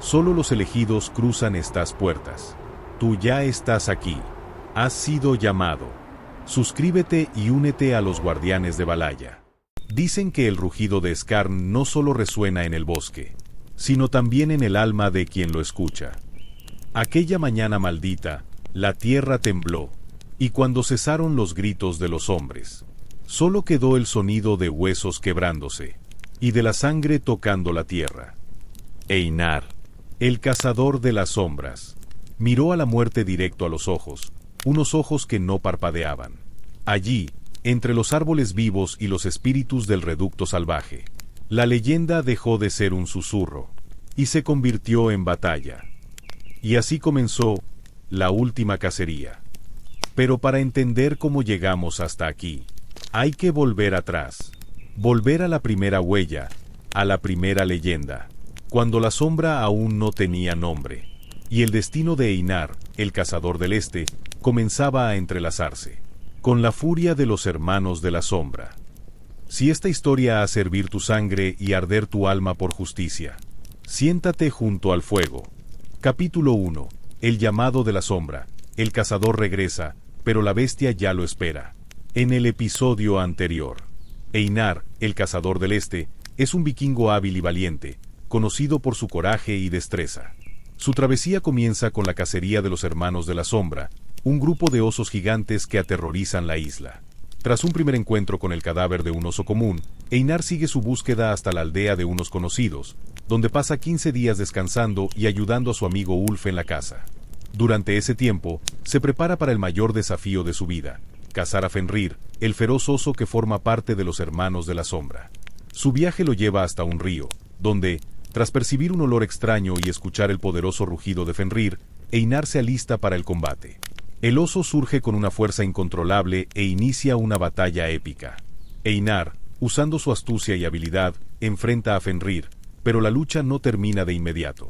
Solo los elegidos cruzan estas puertas. Tú ya estás aquí. Has sido llamado. Suscríbete y únete a los guardianes de Valhalla. Dicen que el rugido de Skarn no solo resuena en el bosque, sino también en el alma de quien lo escucha. Aquella mañana maldita, la tierra tembló, y cuando cesaron los gritos de los hombres, solo quedó el sonido de huesos quebrándose, y de la sangre tocando la tierra. Einar, el cazador de las sombras, miró a la muerte directo a los ojos, unos ojos que no parpadeaban. Allí, entre los árboles vivos y los espíritus del reducto salvaje, la leyenda dejó de ser un susurro, y se convirtió en batalla. Y así comenzó la última cacería. Pero para entender cómo llegamos hasta aquí, hay que volver atrás, volver a la primera huella, a la primera leyenda, cuando la sombra aún no tenía nombre, y el destino de Einar, el cazador del Este, comenzaba a entrelazarse con la furia de los hermanos de la sombra. Si esta historia hace hervir tu sangre y arder tu alma por justicia, siéntate junto al fuego. Capítulo 1. El llamado de la sombra. El cazador regresa, pero la bestia ya lo espera. En el episodio anterior, Einar, el cazador del Este, es un vikingo hábil y valiente, conocido por su coraje y destreza. Su travesía comienza con la cacería de los hermanos de la sombra, un grupo de osos gigantes que aterrorizan la isla. Tras un primer encuentro con el cadáver de un oso común, Einar sigue su búsqueda hasta la aldea de unos conocidos, donde pasa 15 días descansando y ayudando a su amigo Ulf en la caza. Durante ese tiempo, se prepara para el mayor desafío de su vida, cazar a Fenrir, el feroz oso que forma parte de los hermanos de la sombra. Su viaje lo lleva hasta un río, donde, tras percibir un olor extraño y escuchar el poderoso rugido de Fenrir, Einar se alista para el combate. El oso surge con una fuerza incontrolable e inicia una batalla épica. Einar, usando su astucia y habilidad, enfrenta a Fenrir, pero la lucha no termina de inmediato.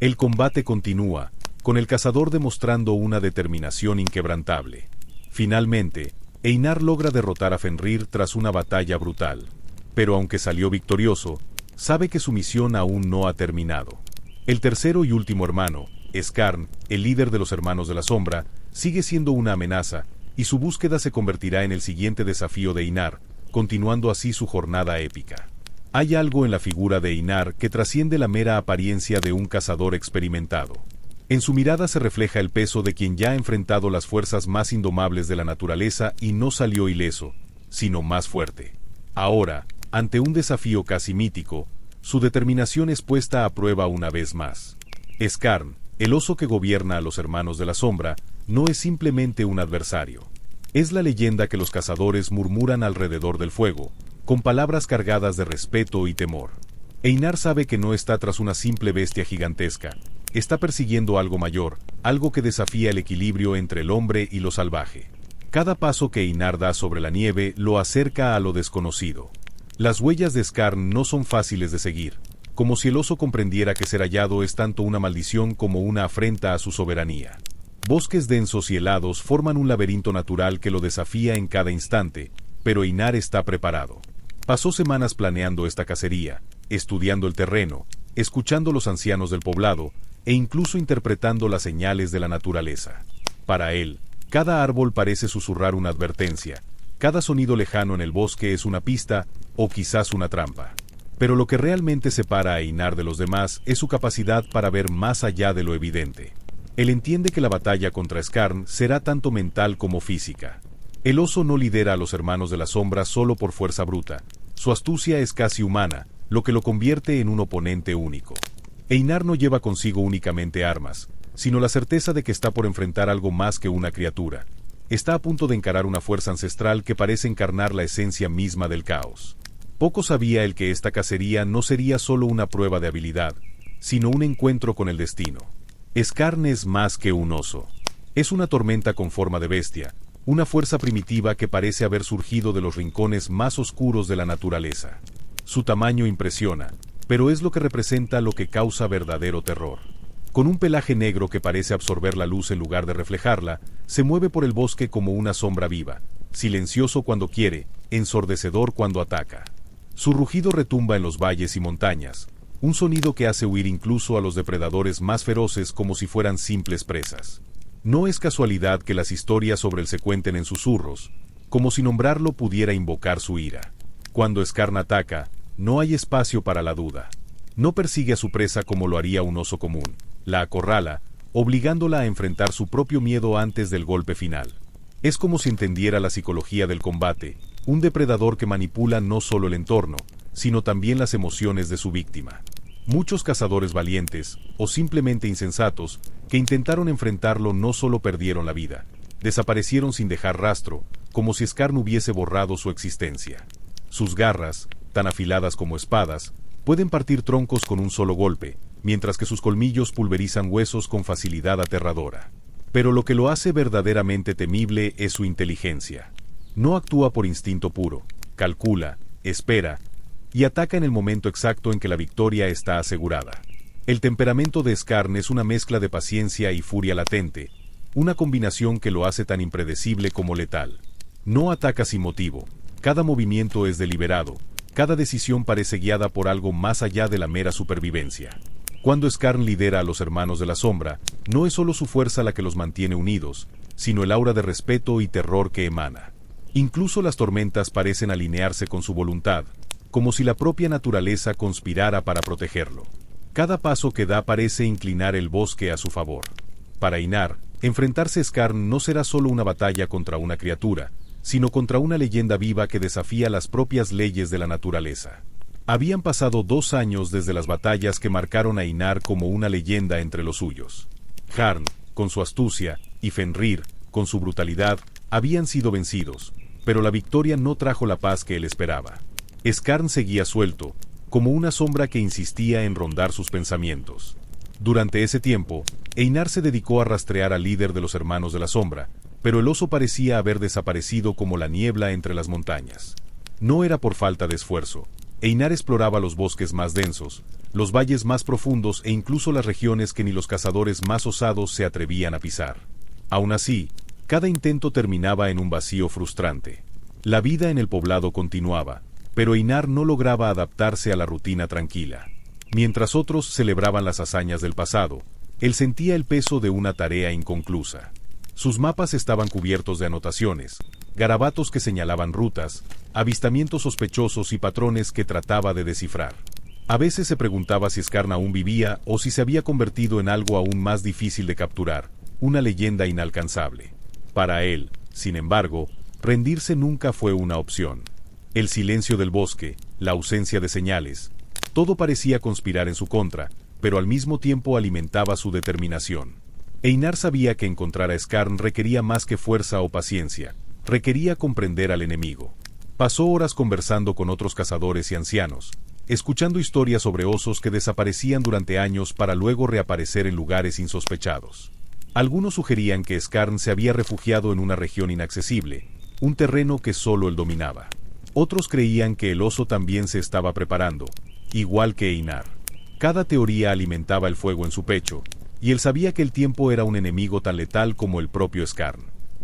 El combate continúa, con el cazador demostrando una determinación inquebrantable. Finalmente, Einar logra derrotar a Fenrir tras una batalla brutal. Pero aunque salió victorioso, sabe que su misión aún no ha terminado. El tercero y último hermano, Skarn, el líder de los hermanos de la sombra, sigue siendo una amenaza, y su búsqueda se convertirá en el siguiente desafío de Einar, continuando así su jornada épica. Hay algo en la figura de Einar que trasciende la mera apariencia de un cazador experimentado. En su mirada se refleja el peso de quien ya ha enfrentado las fuerzas más indomables de la naturaleza y no salió ileso, sino más fuerte. Ahora, ante un desafío casi mítico, su determinación es puesta a prueba una vez más. Skarn, el oso que gobierna a los hermanos de la sombra, no es simplemente un adversario. Es la leyenda que los cazadores murmuran alrededor del fuego, con palabras cargadas de respeto y temor. Einar sabe que no está tras una simple bestia gigantesca, está persiguiendo algo mayor, algo que desafía el equilibrio entre el hombre y lo salvaje. Cada paso que Einar da sobre la nieve lo acerca a lo desconocido. Las huellas de Skarn no son fáciles de seguir, como si el oso comprendiera que ser hallado es tanto una maldición como una afrenta a su soberanía. Bosques densos y helados forman un laberinto natural que lo desafía en cada instante, pero Einar está preparado. Pasó semanas planeando esta cacería, estudiando el terreno, escuchando los ancianos del poblado, e incluso interpretando las señales de la naturaleza. Para él, cada árbol parece susurrar una advertencia, cada sonido lejano en el bosque es una pista, o quizás una trampa. Pero lo que realmente separa a Einar de los demás es su capacidad para ver más allá de lo evidente. Él entiende que la batalla contra Skarn será tanto mental como física. El oso no lidera a los hermanos de la sombra solo por fuerza bruta. Su astucia es casi humana, lo que lo convierte en un oponente único. Einar no lleva consigo únicamente armas, sino la certeza de que está por enfrentar algo más que una criatura. Está a punto de encarar una fuerza ancestral que parece encarnar la esencia misma del caos. Poco sabía él que esta cacería no sería solo una prueba de habilidad, sino un encuentro con el destino. Skarn es más que un oso. Es una tormenta con forma de bestia, una fuerza primitiva que parece haber surgido de los rincones más oscuros de la naturaleza. Su tamaño impresiona, pero es lo que representa lo que causa verdadero terror. Con un pelaje negro que parece absorber la luz en lugar de reflejarla, se mueve por el bosque como una sombra viva, silencioso cuando quiere, ensordecedor cuando ataca. Su rugido retumba en los valles y montañas, un sonido que hace huir incluso a los depredadores más feroces como si fueran simples presas. No es casualidad que las historias sobre él se cuenten en susurros, como si nombrarlo pudiera invocar su ira. Cuando Scarn ataca, no hay espacio para la duda. No persigue a su presa como lo haría un oso común, la acorrala, obligándola a enfrentar su propio miedo antes del golpe final. Es como si entendiera la psicología del combate, un depredador que manipula no solo el entorno, sino también las emociones de su víctima. Muchos cazadores valientes, o simplemente insensatos, que intentaron enfrentarlo no solo perdieron la vida, desaparecieron sin dejar rastro, como si Scarn hubiese borrado su existencia. Sus garras, tan afiladas como espadas, pueden partir troncos con un solo golpe, mientras que sus colmillos pulverizan huesos con facilidad aterradora. Pero lo que lo hace verdaderamente temible es su inteligencia. No actúa por instinto puro, calcula, espera, y ataca en el momento exacto en que la victoria está asegurada. El temperamento de Scarn es una mezcla de paciencia y furia latente, una combinación que lo hace tan impredecible como letal. No ataca sin motivo, cada movimiento es deliberado, cada decisión parece guiada por algo más allá de la mera supervivencia. Cuando Scarn lidera a los Hermanos de la Sombra, no es solo su fuerza la que los mantiene unidos, sino el aura de respeto y terror que emana. Incluso las tormentas parecen alinearse con su voluntad, como si la propia naturaleza conspirara para protegerlo. Cada paso que da parece inclinar el bosque a su favor. Para Einar, enfrentarse a Scarn no será solo una batalla contra una criatura, sino contra una leyenda viva que desafía las propias leyes de la naturaleza. Habían pasado 2 años desde las batallas que marcaron a Einar como una leyenda entre los suyos. Jarn, con su astucia, y Fenrir, con su brutalidad, habían sido vencidos, pero la victoria no trajo la paz que él esperaba. Scarn seguía suelto, como una sombra que insistía en rondar sus pensamientos. Durante ese tiempo, Einar se dedicó a rastrear al líder de los Hermanos de la Sombra, pero el oso parecía haber desaparecido como la niebla entre las montañas. No era por falta de esfuerzo. Einar exploraba los bosques más densos, los valles más profundos e incluso las regiones que ni los cazadores más osados se atrevían a pisar. Aún así, cada intento terminaba en un vacío frustrante. La vida en el poblado continuaba, pero Einar no lograba adaptarse a la rutina tranquila. Mientras otros celebraban las hazañas del pasado, él sentía el peso de una tarea inconclusa. Sus mapas estaban cubiertos de anotaciones, garabatos que señalaban rutas, avistamientos sospechosos y patrones que trataba de descifrar. A veces se preguntaba si Scarn aún vivía o si se había convertido en algo aún más difícil de capturar, una leyenda inalcanzable. Para él, sin embargo, rendirse nunca fue una opción. El silencio del bosque, la ausencia de señales, todo parecía conspirar en su contra, pero al mismo tiempo alimentaba su determinación. Einar sabía que encontrar a Scarn requería más que fuerza o paciencia, requería comprender al enemigo. Pasó horas conversando con otros cazadores y ancianos, escuchando historias sobre osos que desaparecían durante años para luego reaparecer en lugares insospechados. Algunos sugerían que Scarn se había refugiado en una región inaccesible, un terreno que solo él dominaba. Otros creían que el oso también se estaba preparando, igual que Einar. Cada teoría alimentaba el fuego en su pecho, y él sabía que el tiempo era un enemigo tan letal como el propio Scarn.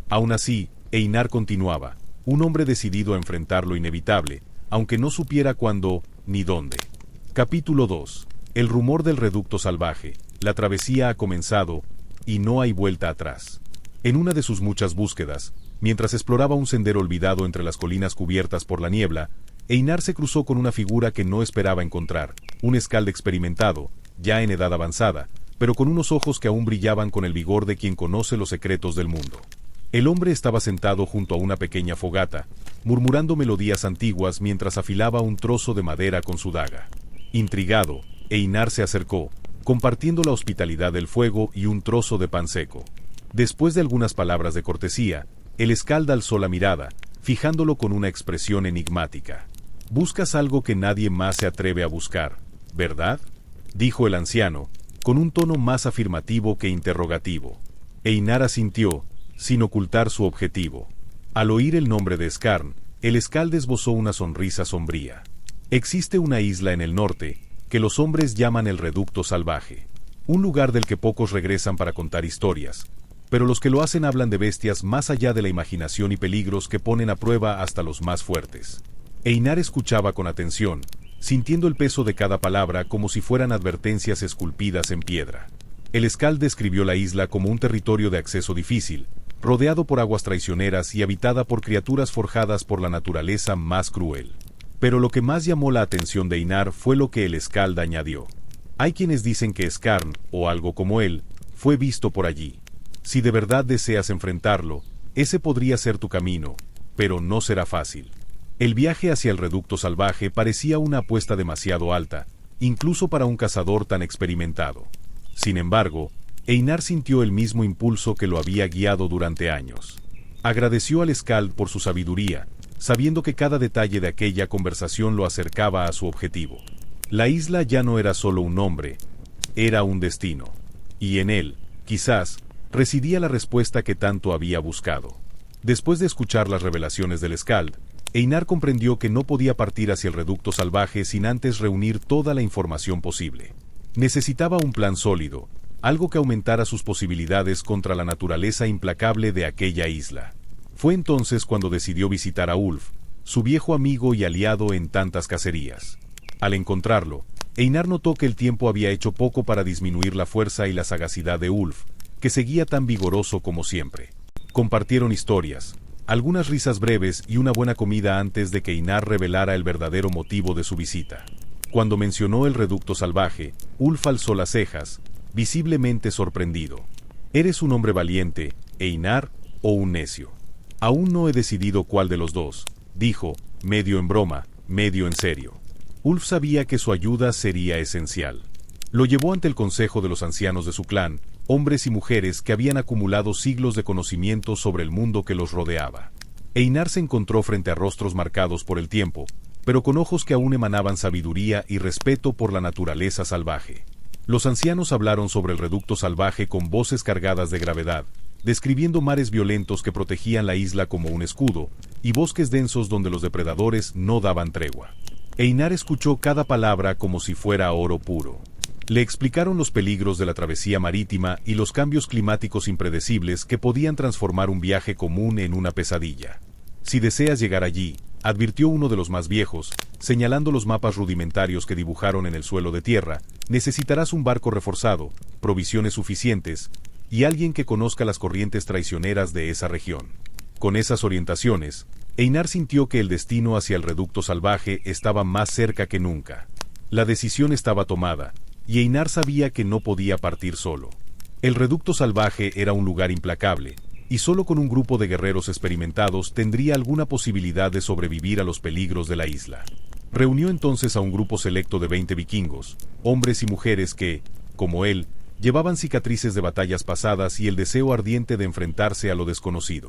Aún así, Einar continuaba, un hombre decidido a enfrentar lo inevitable, aunque no supiera cuándo ni dónde. Capítulo 2. El rumor del reducto salvaje. La travesía ha comenzado, y no hay vuelta atrás. En una de sus muchas búsquedas, mientras exploraba un sendero olvidado entre las colinas cubiertas por la niebla, Einar se cruzó con una figura que no esperaba encontrar, un escalde experimentado, ya en edad avanzada, pero con unos ojos que aún brillaban con el vigor de quien conoce los secretos del mundo. El hombre estaba sentado junto a una pequeña fogata, murmurando melodías antiguas mientras afilaba un trozo de madera con su daga. Intrigado, Einar se acercó, compartiendo la hospitalidad del fuego y un trozo de pan seco. Después de algunas palabras de cortesía, el escalde alzó la mirada, fijándolo con una expresión enigmática. «Buscas algo que nadie más se atreve a buscar, ¿verdad?», dijo el anciano, con un tono más afirmativo que interrogativo. Einar asintió, sin ocultar su objetivo. Al oír el nombre de Scarn, el escalde esbozó una sonrisa sombría. Existe una isla en el norte, que los hombres llaman el Reducto Salvaje, un lugar del que pocos regresan para contar historias, pero los que lo hacen hablan de bestias más allá de la imaginación y peligros que ponen a prueba hasta los más fuertes. Einar escuchaba con atención, sintiendo el peso de cada palabra como si fueran advertencias esculpidas en piedra. El Skald describió la isla como un territorio de acceso difícil, rodeado por aguas traicioneras y habitada por criaturas forjadas por la naturaleza más cruel. Pero lo que más llamó la atención de Einar fue lo que el Skald añadió. Hay quienes dicen que Skarn, o algo como él, fue visto por allí. Si de verdad deseas enfrentarlo, ese podría ser tu camino, pero no será fácil. El viaje hacia el reducto salvaje parecía una apuesta demasiado alta, incluso para un cazador tan experimentado. Sin embargo, Einar sintió el mismo impulso que lo había guiado durante años. Agradeció al Skald por su sabiduría, sabiendo que cada detalle de aquella conversación lo acercaba a su objetivo. La isla ya no era solo un nombre, era un destino. Y en él, quizás, residía la respuesta que tanto había buscado. Después de escuchar las revelaciones del Skald, Einar comprendió que no podía partir hacia el reducto salvaje sin antes reunir toda la información posible. Necesitaba un plan sólido, algo que aumentara sus posibilidades contra la naturaleza implacable de aquella isla. Fue entonces cuando decidió visitar a Ulf, su viejo amigo y aliado en tantas cacerías. Al encontrarlo, Einar notó que el tiempo había hecho poco para disminuir la fuerza y la sagacidad de Ulf, que seguía tan vigoroso como siempre. Compartieron historias, algunas risas breves y una buena comida antes de que Einar revelara el verdadero motivo de su visita. Cuando mencionó el reducto salvaje, Ulf alzó las cejas, visiblemente sorprendido. «Eres un hombre valiente, Einar, o un necio. Aún no he decidido cuál de los dos», dijo, medio en broma, medio en serio. Ulf sabía que su ayuda sería esencial. Lo llevó ante el consejo de los ancianos de su clan, hombres y mujeres que habían acumulado siglos de conocimiento sobre el mundo que los rodeaba. Einar se encontró frente a rostros marcados por el tiempo, pero con ojos que aún emanaban sabiduría y respeto por la naturaleza salvaje. Los ancianos hablaron sobre el reducto salvaje con voces cargadas de gravedad, describiendo mares violentos que protegían la isla como un escudo, y bosques densos donde los depredadores no daban tregua. Einar escuchó cada palabra como si fuera oro puro. Le explicaron los peligros de la travesía marítima y los cambios climáticos impredecibles que podían transformar un viaje común en una pesadilla. «Si deseas llegar allí», advirtió uno de los más viejos, señalando los mapas rudimentarios que dibujaron en el suelo de tierra, «necesitarás un barco reforzado, provisiones suficientes, y alguien que conozca las corrientes traicioneras de esa región». Con esas orientaciones, Einar sintió que el destino hacia el reducto salvaje estaba más cerca que nunca. La decisión estaba tomada, y Einar sabía que no podía partir solo. El reducto salvaje era un lugar implacable, y solo con un grupo de guerreros experimentados tendría alguna posibilidad de sobrevivir a los peligros de la isla. Reunió entonces a un grupo selecto de 20 vikingos, hombres y mujeres que, como él, llevaban cicatrices de batallas pasadas y el deseo ardiente de enfrentarse a lo desconocido.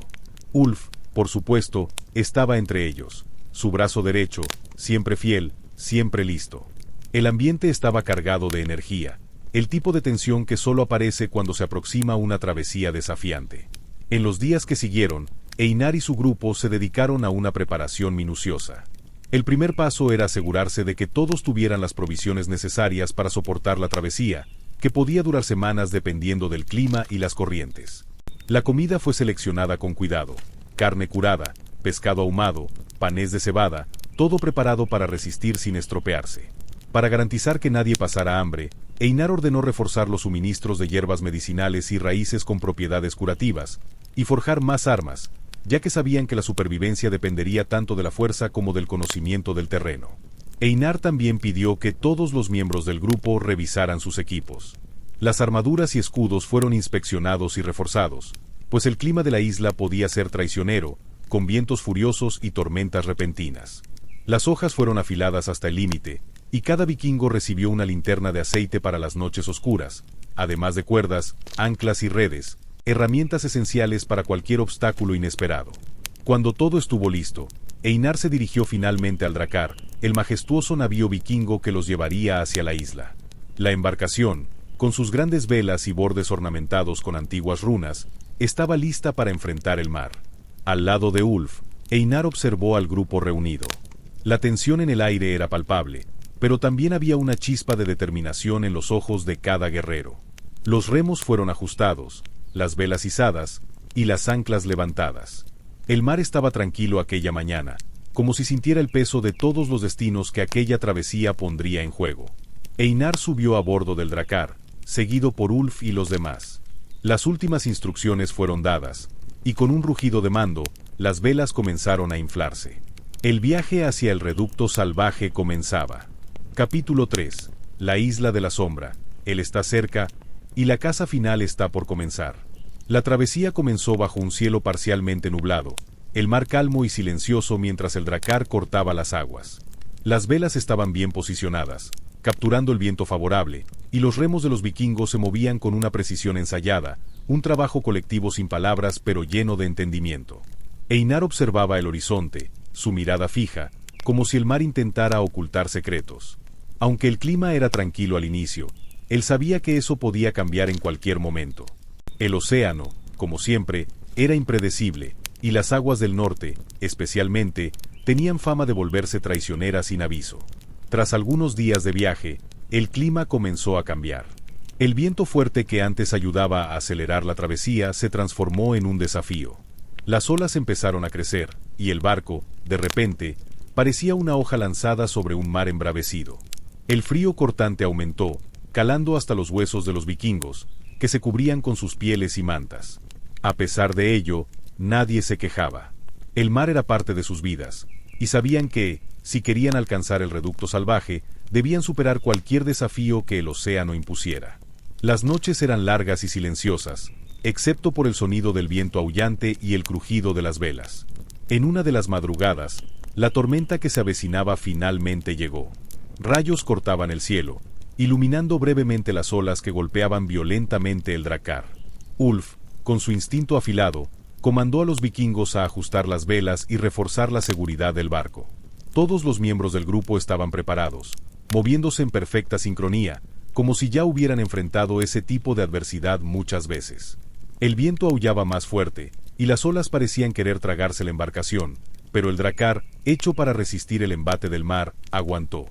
Ulf, por supuesto, estaba entre ellos, su brazo derecho, siempre fiel, siempre listo. El ambiente estaba cargado de energía, el tipo de tensión que solo aparece cuando se aproxima una travesía desafiante. En los días que siguieron, Einar y su grupo se dedicaron a una preparación minuciosa. El primer paso era asegurarse de que todos tuvieran las provisiones necesarias para soportar la travesía, que podía durar semanas dependiendo del clima y las corrientes. La comida fue seleccionada con cuidado: carne curada, pescado ahumado, panés de cebada, todo preparado para resistir sin estropearse. Para garantizar que nadie pasara hambre, Einar ordenó reforzar los suministros de hierbas medicinales y raíces con propiedades curativas, y forjar más armas, ya que sabían que la supervivencia dependería tanto de la fuerza como del conocimiento del terreno. Einar también pidió que todos los miembros del grupo revisaran sus equipos. Las armaduras y escudos fueron inspeccionados y reforzados, pues el clima de la isla podía ser traicionero, con vientos furiosos y tormentas repentinas. Las hojas fueron afiladas hasta el límite, y cada vikingo recibió una linterna de aceite para las noches oscuras, además de cuerdas, anclas y redes, herramientas esenciales para cualquier obstáculo inesperado. Cuando todo estuvo listo, Einar se dirigió finalmente al Drakkar, el majestuoso navío vikingo que los llevaría hacia la isla. La embarcación, con sus grandes velas y bordes ornamentados con antiguas runas, estaba lista para enfrentar el mar. Al lado de Ulf, Einar observó al grupo reunido. La tensión en el aire era palpable, pero también había una chispa de determinación en los ojos de cada guerrero. Los remos fueron ajustados, las velas izadas y las anclas levantadas. El mar estaba tranquilo aquella mañana, como si sintiera el peso de todos los destinos que aquella travesía pondría en juego. Einar subió a bordo del Drakkar, seguido por Ulf y los demás. Las últimas instrucciones fueron dadas, y con un rugido de mando, las velas comenzaron a inflarse. El viaje hacia el reducto salvaje comenzaba. Capítulo 3. La isla de la sombra. Él está cerca, y la caza final está por comenzar. La travesía comenzó bajo un cielo parcialmente nublado, el mar calmo y silencioso mientras el Drakkar cortaba las aguas. Las velas estaban bien posicionadas, capturando el viento favorable, y los remos de los vikingos se movían con una precisión ensayada, un trabajo colectivo sin palabras pero lleno de entendimiento. Einar observaba el horizonte, su mirada fija, como si el mar intentara ocultar secretos. Aunque el clima era tranquilo al inicio, él sabía que eso podía cambiar en cualquier momento. El océano, como siempre, era impredecible, y las aguas del norte, especialmente, tenían fama de volverse traicioneras sin aviso. Tras algunos días de viaje, el clima comenzó a cambiar. El viento fuerte que antes ayudaba a acelerar la travesía se transformó en un desafío. Las olas empezaron a crecer, y el barco, de repente, parecía una hoja lanzada sobre un mar embravecido. El frío cortante aumentó, calando hasta los huesos de los vikingos, que se cubrían con sus pieles y mantas. A pesar de ello, nadie se quejaba. El mar era parte de sus vidas, y sabían que, si querían alcanzar el reducto salvaje, debían superar cualquier desafío que el océano impusiera. Las noches eran largas y silenciosas, excepto por el sonido del viento aullante y el crujido de las velas. En una de las madrugadas, la tormenta que se avecinaba finalmente llegó. Rayos cortaban el cielo, iluminando brevemente las olas que golpeaban violentamente el Drakkar. Ulf, con su instinto afilado, comandó a los vikingos a ajustar las velas y reforzar la seguridad del barco. Todos los miembros del grupo estaban preparados, moviéndose en perfecta sincronía, como si ya hubieran enfrentado ese tipo de adversidad muchas veces. El viento aullaba más fuerte, y las olas parecían querer tragarse la embarcación, pero el Drakkar, hecho para resistir el embate del mar, aguantó.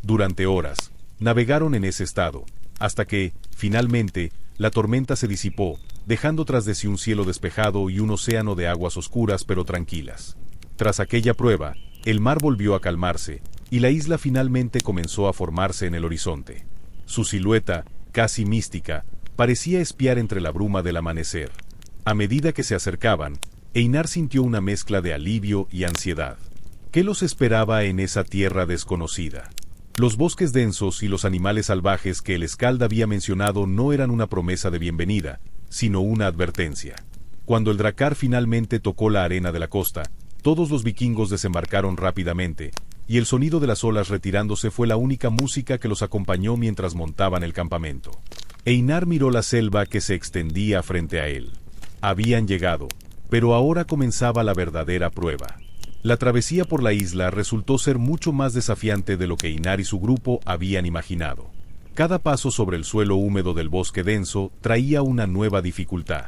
Durante horas, navegaron en ese estado, hasta que, finalmente, la tormenta se disipó, dejando tras de sí un cielo despejado y un océano de aguas oscuras pero tranquilas. Tras aquella prueba, el mar volvió a calmarse, y la isla finalmente comenzó a formarse en el horizonte. Su silueta, casi mística, parecía espiar entre la bruma del amanecer. A medida que se acercaban, Einar sintió una mezcla de alivio y ansiedad. ¿Qué los esperaba en esa tierra desconocida? Los bosques densos y los animales salvajes que el Skald había mencionado no eran una promesa de bienvenida, sino una advertencia. Cuando el Drakkar finalmente tocó la arena de la costa, todos los vikingos desembarcaron rápidamente, y el sonido de las olas retirándose fue la única música que los acompañó mientras montaban el campamento. Einar miró la selva que se extendía frente a él. Habían llegado, pero ahora comenzaba la verdadera prueba. La travesía por la isla resultó ser mucho más desafiante de lo que Einar y su grupo habían imaginado. Cada paso sobre el suelo húmedo del bosque denso traía una nueva dificultad.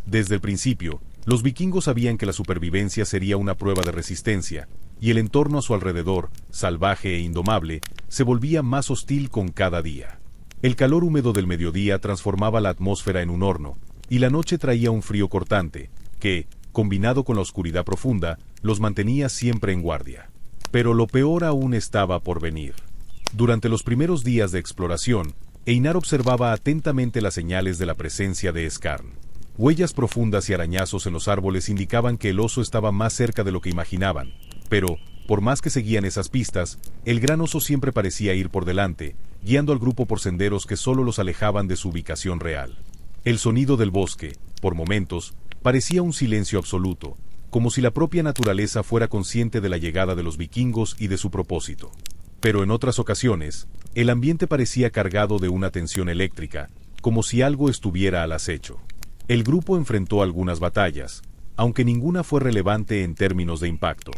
Desde el principio, los vikingos sabían que la supervivencia sería una prueba de resistencia, y el entorno a su alrededor, salvaje e indomable, se volvía más hostil con cada día. El calor húmedo del mediodía transformaba la atmósfera en un horno, y la noche traía un frío cortante, que, combinado con la oscuridad profunda, los mantenía siempre en guardia. Pero lo peor aún estaba por venir. Durante los primeros días de exploración, Einar observaba atentamente las señales de la presencia de Skarn. Huellas profundas y arañazos en los árboles indicaban que el oso estaba más cerca de lo que imaginaban, pero, por más que seguían esas pistas, el gran oso siempre parecía ir por delante, guiando al grupo por senderos que solo los alejaban de su ubicación real. El sonido del bosque, por momentos, parecía un silencio absoluto, como si la propia naturaleza fuera consciente de la llegada de los vikingos y de su propósito. Pero en otras ocasiones, el ambiente parecía cargado de una tensión eléctrica, como si algo estuviera al acecho. El grupo enfrentó algunas batallas, aunque ninguna fue relevante en términos de impacto.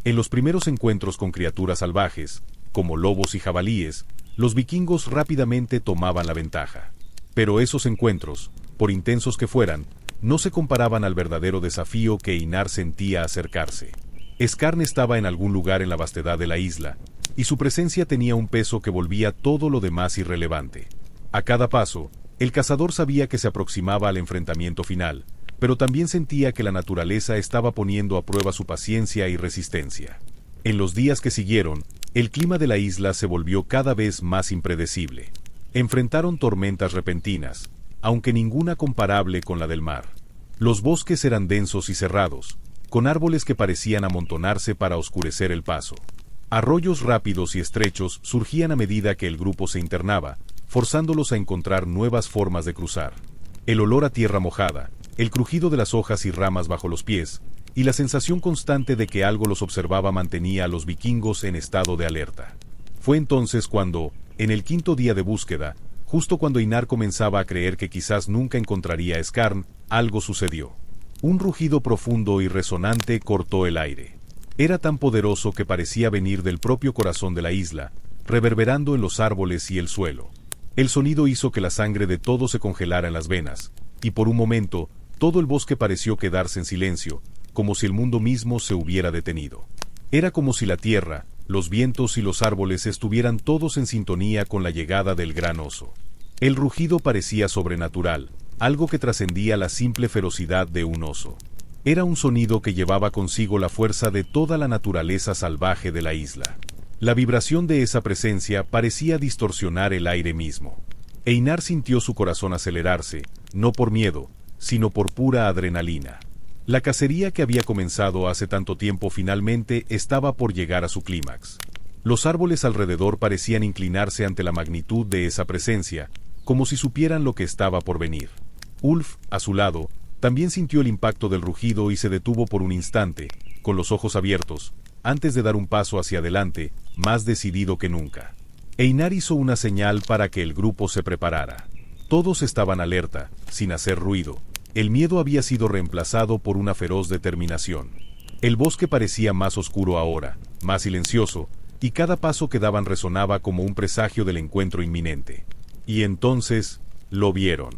En los primeros encuentros con criaturas salvajes, como lobos y jabalíes, los vikingos rápidamente tomaban la ventaja. Pero esos encuentros, por intensos que fueran, no se comparaban al verdadero desafío que Einar sentía acercarse. Skarn estaba en algún lugar en la vastedad de la isla, y su presencia tenía un peso que volvía todo lo demás irrelevante. A cada paso, el cazador sabía que se aproximaba al enfrentamiento final, pero también sentía que la naturaleza estaba poniendo a prueba su paciencia y resistencia. En los días que siguieron, el clima de la isla se volvió cada vez más impredecible. Enfrentaron tormentas repentinas, aunque ninguna comparable con la del mar. Los bosques eran densos y cerrados, con árboles que parecían amontonarse para oscurecer el paso. Arroyos rápidos y estrechos surgían a medida que el grupo se internaba, forzándolos a encontrar nuevas formas de cruzar. El olor a tierra mojada, el crujido de las hojas y ramas bajo los pies, y la sensación constante de que algo los observaba mantenía a los vikingos en estado de alerta. Fue entonces cuando, en el quinto día de búsqueda, justo cuando Einar comenzaba a creer que quizás nunca encontraría a Skarn, algo sucedió. Un rugido profundo y resonante cortó el aire. Era tan poderoso que parecía venir del propio corazón de la isla, reverberando en los árboles y el suelo. El sonido hizo que la sangre de todos se congelara en las venas, y por un momento, todo el bosque pareció quedarse en silencio, como si el mundo mismo se hubiera detenido. Era como si la tierra, los vientos y los árboles estuvieran todos en sintonía con la llegada del gran oso. El rugido parecía sobrenatural, algo que trascendía la simple ferocidad de un oso. Era un sonido que llevaba consigo la fuerza de toda la naturaleza salvaje de la isla. La vibración de esa presencia parecía distorsionar el aire mismo. Einar sintió su corazón acelerarse, no por miedo, sino por pura adrenalina. La cacería que había comenzado hace tanto tiempo finalmente estaba por llegar a su clímax. Los árboles alrededor parecían inclinarse ante la magnitud de esa presencia, como si supieran lo que estaba por venir. Ulf, a su lado, también sintió el impacto del rugido y se detuvo por un instante, con los ojos abiertos, antes de dar un paso hacia adelante, más decidido que nunca. Einar hizo una señal para que el grupo se preparara. Todos estaban alerta, sin hacer ruido. El miedo había sido reemplazado por una feroz determinación. El bosque parecía más oscuro ahora, más silencioso, y cada paso que daban resonaba como un presagio del encuentro inminente. Y entonces, lo vieron.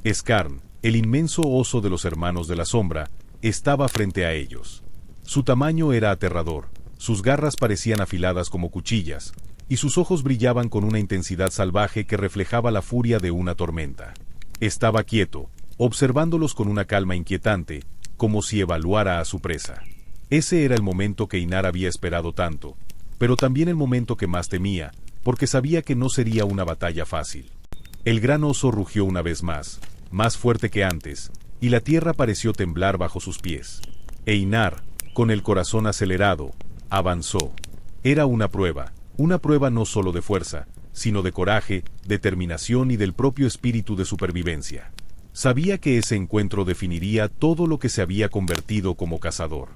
Skarn, el inmenso oso de los hermanos de la sombra, estaba frente a ellos. Su tamaño era aterrador, sus garras parecían afiladas como cuchillas, y sus ojos brillaban con una intensidad salvaje que reflejaba la furia de una tormenta. Estaba quieto, observándolos con una calma inquietante, como si evaluara a su presa. Ese era el momento que Einar había esperado tanto, pero también el momento que más temía, porque sabía que no sería una batalla fácil. El gran oso rugió una vez más fuerte que antes, y la tierra pareció temblar bajo sus pies. Einar, con el corazón acelerado, avanzó. Era una prueba no solo de fuerza, sino de coraje, determinación y del propio espíritu de supervivencia. Sabía que ese encuentro definiría todo lo que se había convertido como cazador.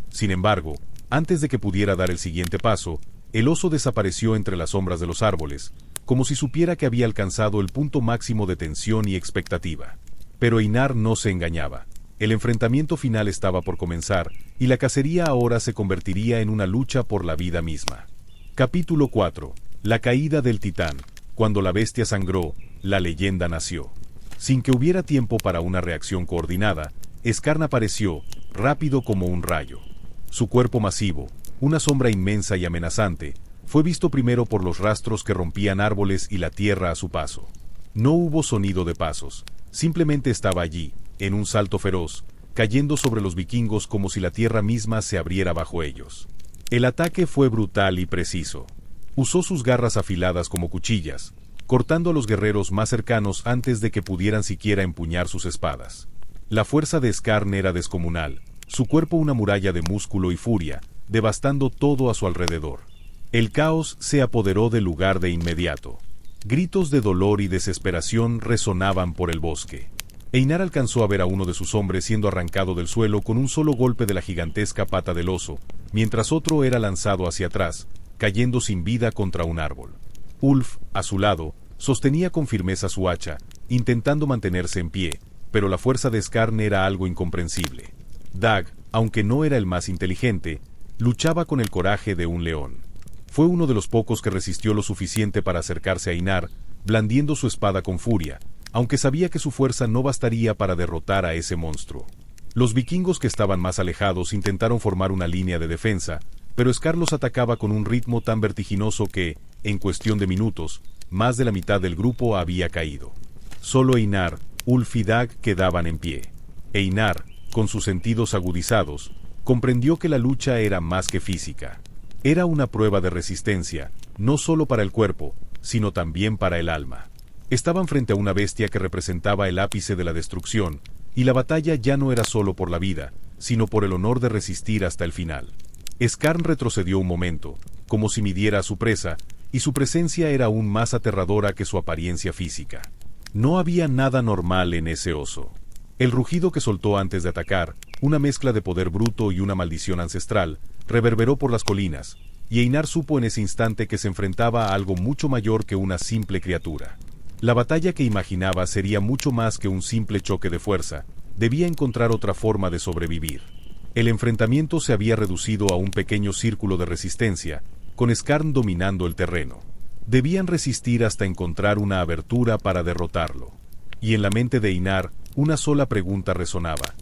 Sin embargo, antes de que pudiera dar el siguiente paso, el oso desapareció entre las sombras de los árboles, como si supiera que había alcanzado el punto máximo de tensión y expectativa. Pero Einar no se engañaba. El enfrentamiento final estaba por comenzar, y la cacería ahora se convertiría en una lucha por la vida misma. Capítulo 4. La caída del titán. Cuando la bestia sangró, la leyenda nació. Sin que hubiera tiempo para una reacción coordinada, Skarn apareció, rápido como un rayo. Su cuerpo masivo, una sombra inmensa y amenazante, fue visto primero por los rastros que rompían árboles y la tierra a su paso. No hubo sonido de pasos, simplemente estaba allí, en un salto feroz, cayendo sobre los vikingos como si la tierra misma se abriera bajo ellos. El ataque fue brutal y preciso. Usó sus garras afiladas como cuchillas, cortando a los guerreros más cercanos antes de que pudieran siquiera empuñar sus espadas. La fuerza de Skarn era descomunal, su cuerpo una muralla de músculo y furia, devastando todo a su alrededor. El caos se apoderó del lugar de inmediato. Gritos de dolor y desesperación resonaban por el bosque. Einar alcanzó a ver a uno de sus hombres siendo arrancado del suelo con un solo golpe de la gigantesca pata del oso, mientras otro era lanzado hacia atrás, cayendo sin vida contra un árbol. Ulf, a su lado, sostenía con firmeza su hacha, intentando mantenerse en pie, pero la fuerza de Skarn era algo incomprensible. Dag, aunque no era el más inteligente, luchaba con el coraje de un león. Fue uno de los pocos que resistió lo suficiente para acercarse a Einar, blandiendo su espada con furia, aunque sabía que su fuerza no bastaría para derrotar a ese monstruo. Los vikingos que estaban más alejados intentaron formar una línea de defensa, pero Skarn los atacaba con un ritmo tan vertiginoso que, en cuestión de minutos, más de la mitad del grupo había caído. Solo Einar, Ulf y Dag quedaban en pie. Einar, con sus sentidos agudizados, comprendió que la lucha era más que física. Era una prueba de resistencia, no solo para el cuerpo, sino también para el alma. Estaban frente a una bestia que representaba el ápice de la destrucción, y la batalla ya no era solo por la vida, sino por el honor de resistir hasta el final. Skarn retrocedió un momento, como si midiera a su presa, y su presencia era aún más aterradora que su apariencia física. No había nada normal en ese oso. El rugido que soltó antes de atacar, una mezcla de poder bruto y una maldición ancestral, reverberó por las colinas, y Einar supo en ese instante que se enfrentaba a algo mucho mayor que una simple criatura. La batalla que imaginaba sería mucho más que un simple choque de fuerza, debía encontrar otra forma de sobrevivir. El enfrentamiento se había reducido a un pequeño círculo de resistencia, con Skarn dominando el terreno. Debían resistir hasta encontrar una abertura para derrotarlo. Y en la mente de Einar, una sola pregunta resonaba.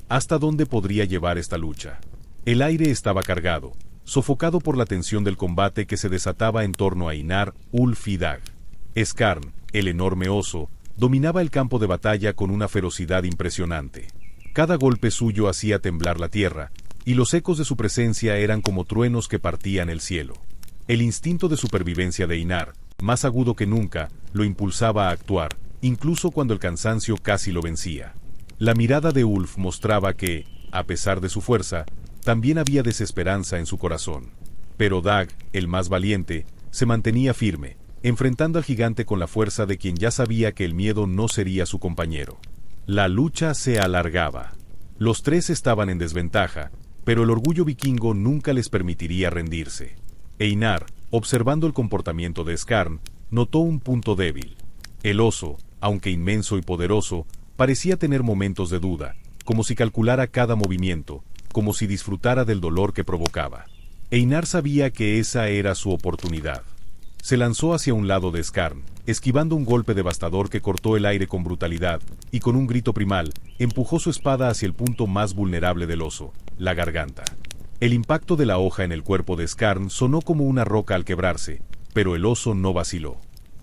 ¿Hasta dónde podría llevar esta lucha? El aire estaba cargado, sofocado por la tensión del combate que se desataba en torno a Einar, Ulf y Dag. Skarn, el enorme oso, dominaba el campo de batalla con una ferocidad impresionante. Cada golpe suyo hacía temblar la tierra, y los ecos de su presencia eran como truenos que partían el cielo. El instinto de supervivencia de Einar, más agudo que nunca, lo impulsaba a actuar, incluso cuando el cansancio casi lo vencía. La mirada de Ulf mostraba que, a pesar de su fuerza, también había desesperanza en su corazón. Pero Dag, el más valiente, se mantenía firme, enfrentando al gigante con la fuerza de quien ya sabía que el miedo no sería su compañero. La lucha se alargaba. Los tres estaban en desventaja, pero el orgullo vikingo nunca les permitiría rendirse. Einar, observando el comportamiento de Skarn, notó un punto débil. El oso, aunque inmenso y poderoso, parecía tener momentos de duda, como si calculara cada movimiento, como si disfrutara del dolor que provocaba. Einar sabía que esa era su oportunidad. Se lanzó hacia un lado de Skarn, esquivando un golpe devastador que cortó el aire con brutalidad, y con un grito primal, empujó su espada hacia el punto más vulnerable del oso, la garganta. El impacto de la hoja en el cuerpo de Skarn sonó como una roca al quebrarse, pero el oso no vaciló.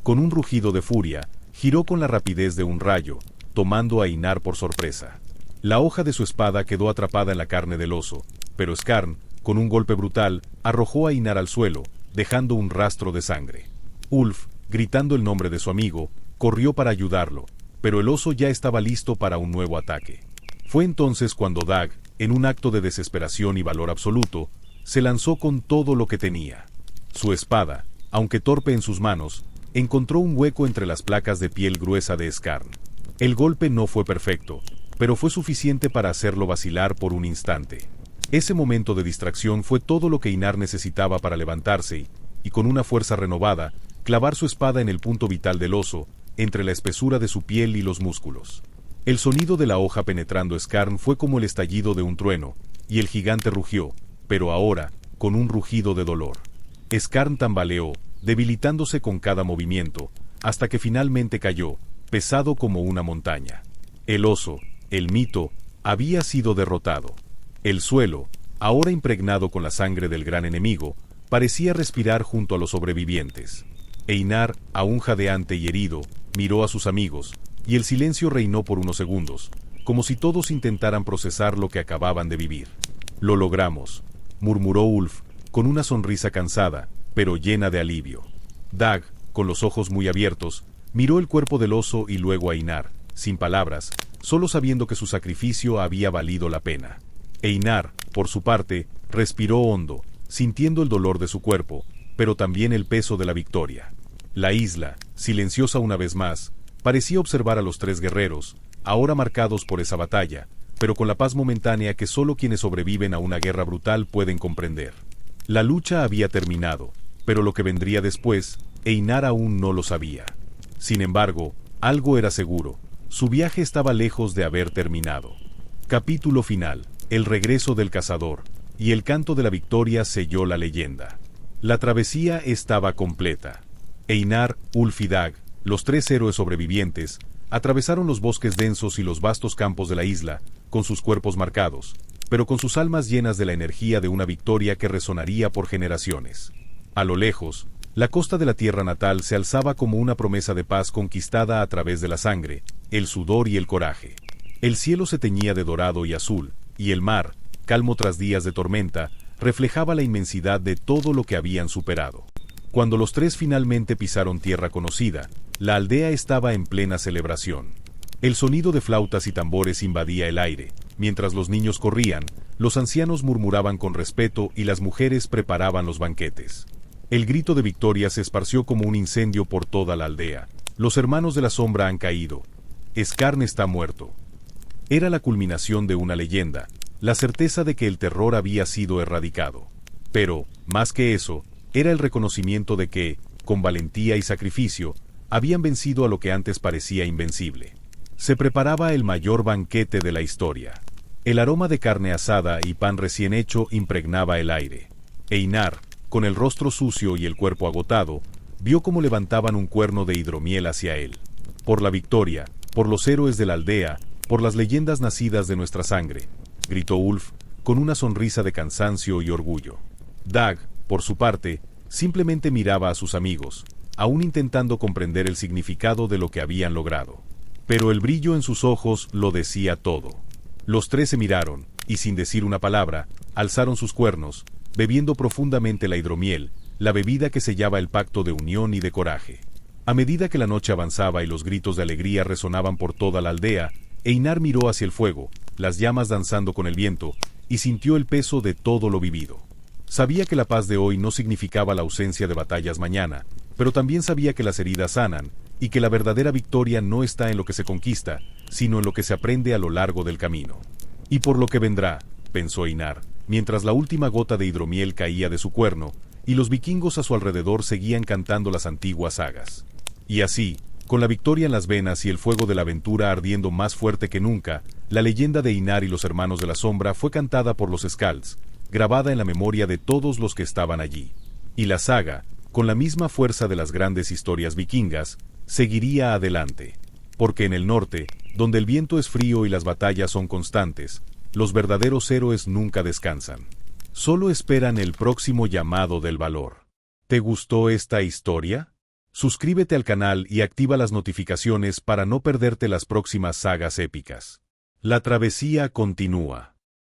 Con un rugido de furia, giró con la rapidez de un rayo, tomando a Einar por sorpresa. La hoja de su espada quedó atrapada en la carne del oso, pero Skarn, con un golpe brutal, arrojó a Einar al suelo, dejando un rastro de sangre. Ulf, gritando el nombre de su amigo, corrió para ayudarlo, pero el oso ya estaba listo para un nuevo ataque. Fue entonces cuando Dag, en un acto de desesperación y valor absoluto, se lanzó con todo lo que tenía. Su espada, aunque torpe en sus manos, encontró un hueco entre las placas de piel gruesa de Skarn. El golpe no fue perfecto, pero fue suficiente para hacerlo vacilar por un instante. Ese momento de distracción fue todo lo que Einar necesitaba para levantarse y, con una fuerza renovada, clavar su espada en el punto vital del oso, entre la espesura de su piel y los músculos. El sonido de la hoja penetrando Skarn fue como el estallido de un trueno, y el gigante rugió, pero ahora, con un rugido de dolor. Skarn tambaleó, debilitándose con cada movimiento, hasta que finalmente cayó, pesado como una montaña. El oso, el mito, había sido derrotado. El suelo, ahora impregnado con la sangre del gran enemigo, parecía respirar junto a los sobrevivientes. Einar, aún jadeante y herido, miró a sus amigos, y el silencio reinó por unos segundos, como si todos intentaran procesar lo que acababan de vivir. «Lo logramos», murmuró Ulf, con una sonrisa cansada, pero llena de alivio. Dag, con los ojos muy abiertos, miró el cuerpo del oso y luego a Einar, sin palabras, solo sabiendo que su sacrificio había valido la pena. Einar, por su parte, respiró hondo, sintiendo el dolor de su cuerpo, pero también el peso de la victoria. La isla, silenciosa una vez más, parecía observar a los tres guerreros, ahora marcados por esa batalla, pero con la paz momentánea que solo quienes sobreviven a una guerra brutal pueden comprender. La lucha había terminado, pero lo que vendría después, Einar aún no lo sabía. Sin embargo, algo era seguro, su viaje estaba lejos de haber terminado. Capítulo final. El regreso del cazador, y el canto de la victoria selló la leyenda. La travesía estaba completa. Einar, Ulf y Dag, los tres héroes sobrevivientes, atravesaron los bosques densos y los vastos campos de la isla, con sus cuerpos marcados, pero con sus almas llenas de la energía de una victoria que resonaría por generaciones. A lo lejos, la costa de la tierra natal se alzaba como una promesa de paz conquistada a través de la sangre, el sudor y el coraje. El cielo se teñía de dorado y azul, y el mar, calmo tras días de tormenta, reflejaba la inmensidad de todo lo que habían superado. Cuando los tres finalmente pisaron tierra conocida, la aldea estaba en plena celebración. El sonido de flautas y tambores invadía el aire. Mientras los niños corrían, los ancianos murmuraban con respeto y las mujeres preparaban los banquetes. El grito de victoria se esparció como un incendio por toda la aldea. Los hermanos de la sombra han caído. Skarn está muerto. Era la culminación de una leyenda, la certeza de que el terror había sido erradicado. Pero, más que eso, era el reconocimiento de que, con valentía y sacrificio, habían vencido a lo que antes parecía invencible. Se preparaba el mayor banquete de la historia. El aroma de carne asada y pan recién hecho impregnaba el aire. Einar, con el rostro sucio y el cuerpo agotado, vio cómo levantaban un cuerno de hidromiel hacia él. Por la victoria, por los héroes de la aldea, por las leyendas nacidas de nuestra sangre, gritó Ulf, con una sonrisa de cansancio y orgullo. Dag, por su parte, simplemente miraba a sus amigos, aún intentando comprender el significado de lo que habían logrado. Pero el brillo en sus ojos lo decía todo. Los tres se miraron, y sin decir una palabra, alzaron sus cuernos, bebiendo profundamente la hidromiel, la bebida que sellaba el pacto de unión y de coraje. A medida que la noche avanzaba y los gritos de alegría resonaban por toda la aldea, Einar miró hacia el fuego, las llamas danzando con el viento, y sintió el peso de todo lo vivido. Sabía que la paz de hoy no significaba la ausencia de batallas mañana, pero también sabía que las heridas sanan, y que la verdadera victoria no está en lo que se conquista, sino en lo que se aprende a lo largo del camino. Y por lo que vendrá, pensó Einar, mientras la última gota de hidromiel caía de su cuerno, y los vikingos a su alrededor seguían cantando las antiguas sagas. Y así, con la victoria en las venas y el fuego de la aventura ardiendo más fuerte que nunca, la leyenda de Einar y los hermanos de la sombra fue cantada por los Skalds, grabada en la memoria de todos los que estaban allí. Y la saga, con la misma fuerza de las grandes historias vikingas, seguiría adelante. Porque en el norte, donde el viento es frío y las batallas son constantes, los verdaderos héroes nunca descansan. Solo esperan el próximo llamado del valor. ¿Te gustó esta historia? Suscríbete al canal y activa las notificaciones para no perderte las próximas sagas épicas. La travesía continúa.